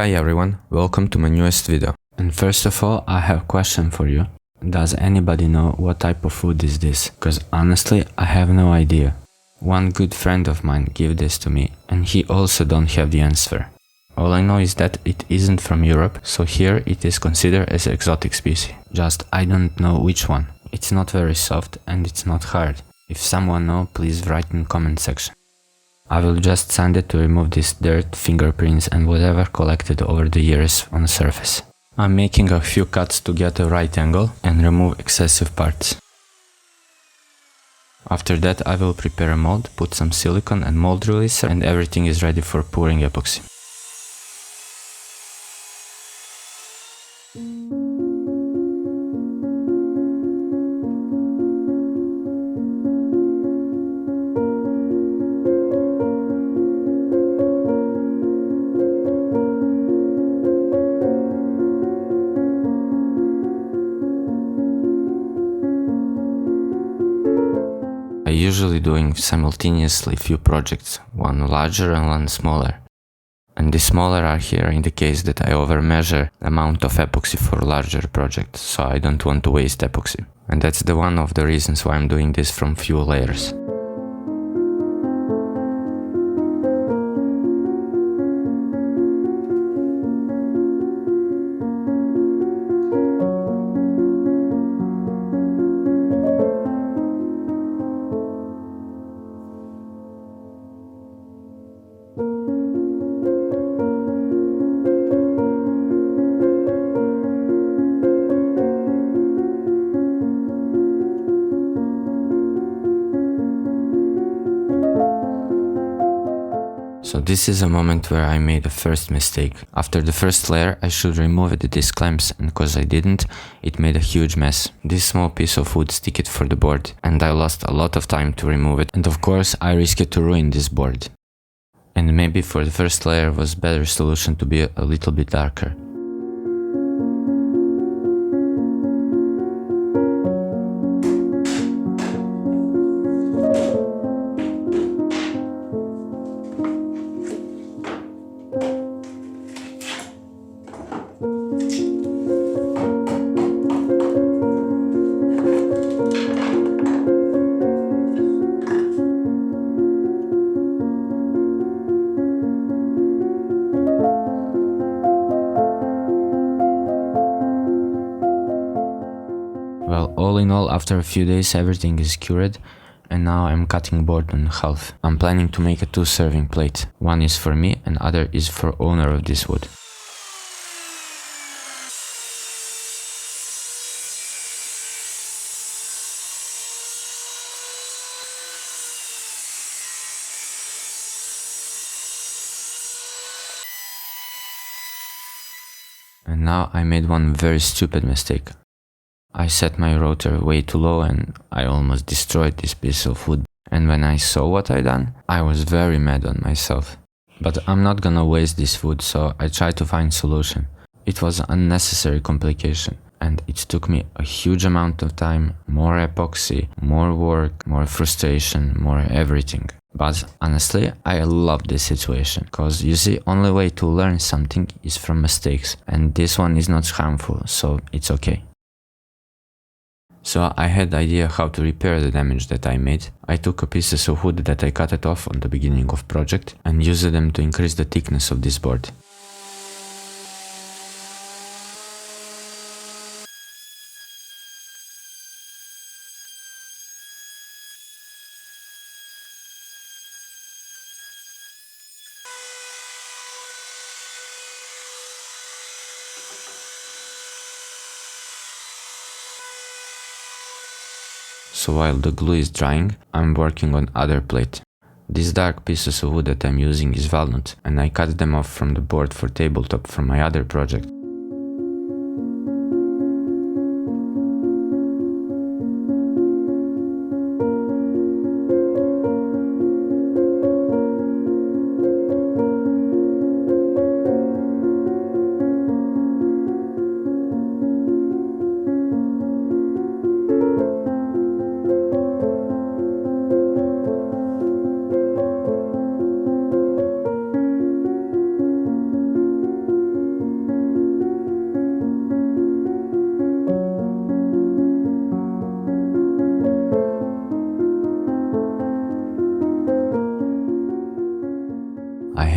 Hi everyone, welcome to my newest video. And first of all, I have a question for you. Does anybody know what type of wood is this? Because honestly, I have no idea. One good friend of mine gave this to me, and he also don't have the answer. All I know is that it isn't from Europe, so here it is considered as an exotic species. Just I don't know which one. It's not very soft and it's not hard. If someone knows, please write in comment section. I will just sand it to remove this dirt, fingerprints and whatever collected over the years on the surface. I'm making a few cuts to get a right angle and remove excessive parts. After that I will prepare a mold, put some silicone and mold releaser, and everything is ready for pouring epoxy. I usually doing simultaneously few projects, one larger and one smaller. And the smaller are here in the case that I overmeasure the amount of epoxy for larger projects, so I don't want to waste epoxy. And that's the one of the reasons why I'm doing this from few layers. So this is a moment where I made the first mistake. After the first layer I should remove these clamps, and cause I didn't, it made a huge mess. This small piece of wood stick it for the board, and I lost a lot of time to remove it, and of course I risked to ruin this board. And maybe for the first layer was better solution to be a little bit darker. Well, all in all, after a few days everything is cured, and now I'm cutting board in half. I'm planning to make a 2 serving plate. One is for me and other is for owner of this wood. And now I made one very stupid mistake. I set my rotor way too low and I almost destroyed this piece of wood. And when I saw what I done, I was very mad on myself. But I'm not gonna waste this wood, so I tried to find solution. It was an unnecessary complication, and it took me a huge amount of time, more epoxy, more work, more frustration, more everything. But honestly, I love this situation, cause you see, only way to learn something is from mistakes, and this one is not harmful, so it's okay. So I had the idea how to repair the damage that I made. I took a pieces of wood that I cut it off on the beginning of project and used them to increase the thickness of this board. So while the glue is drying, I'm working on other plate. These dark pieces of wood that I'm using is walnut, and I cut them off from the board for tabletop from my other project.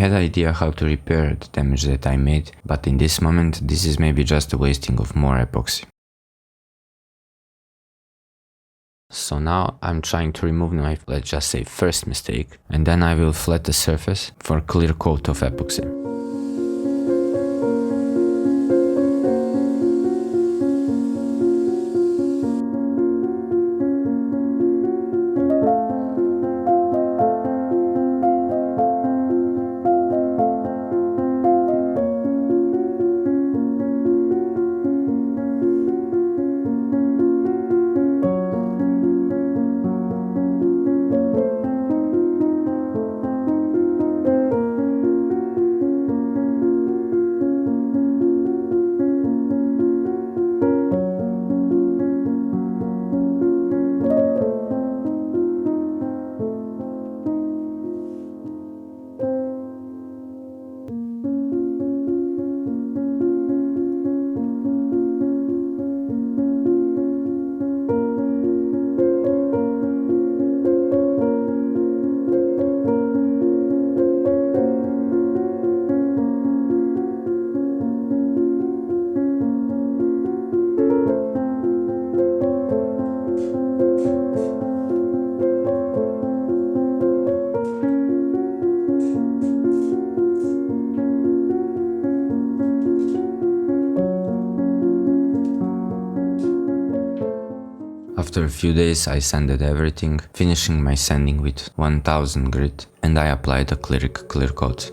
had idea how to repair the damage that I made, but in this moment this is maybe just a wasting of more epoxy. So now I'm trying to remove my, let's just say, first mistake, and then I will flat the surface for a clear coat of epoxy. After a few days I sanded everything, finishing my sanding with 1000 grit, and I applied acrylic clear coat.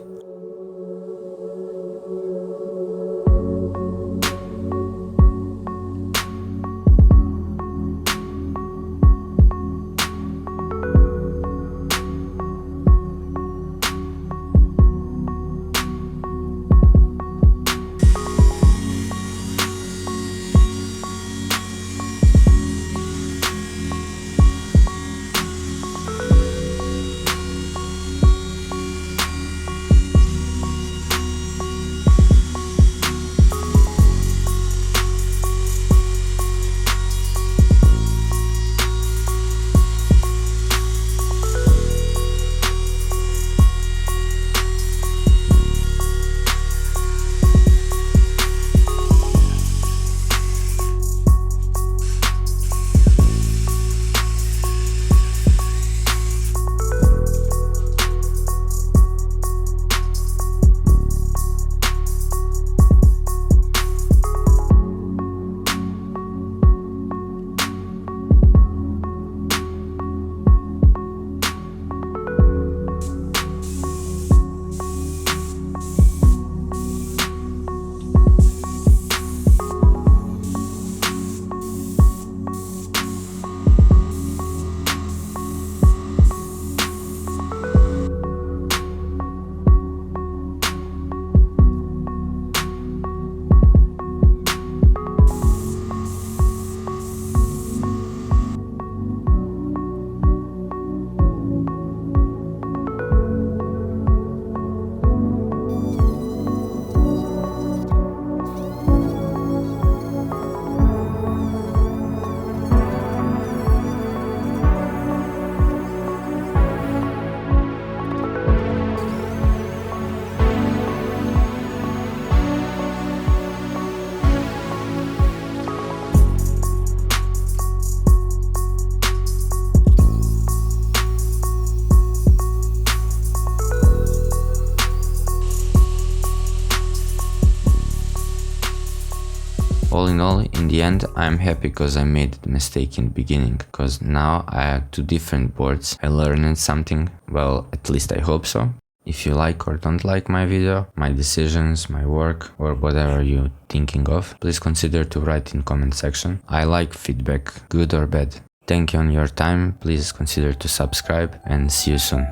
All in all, in the end, I'm happy because I made the mistake in the beginning, because now I have two different boards. I learned something, well, at least I hope so. If you like or don't like my video, my decisions, my work, or whatever you're thinking of, please consider to write in comment section. I like feedback, good or bad. Thank you on your time, please consider to subscribe, and see you soon.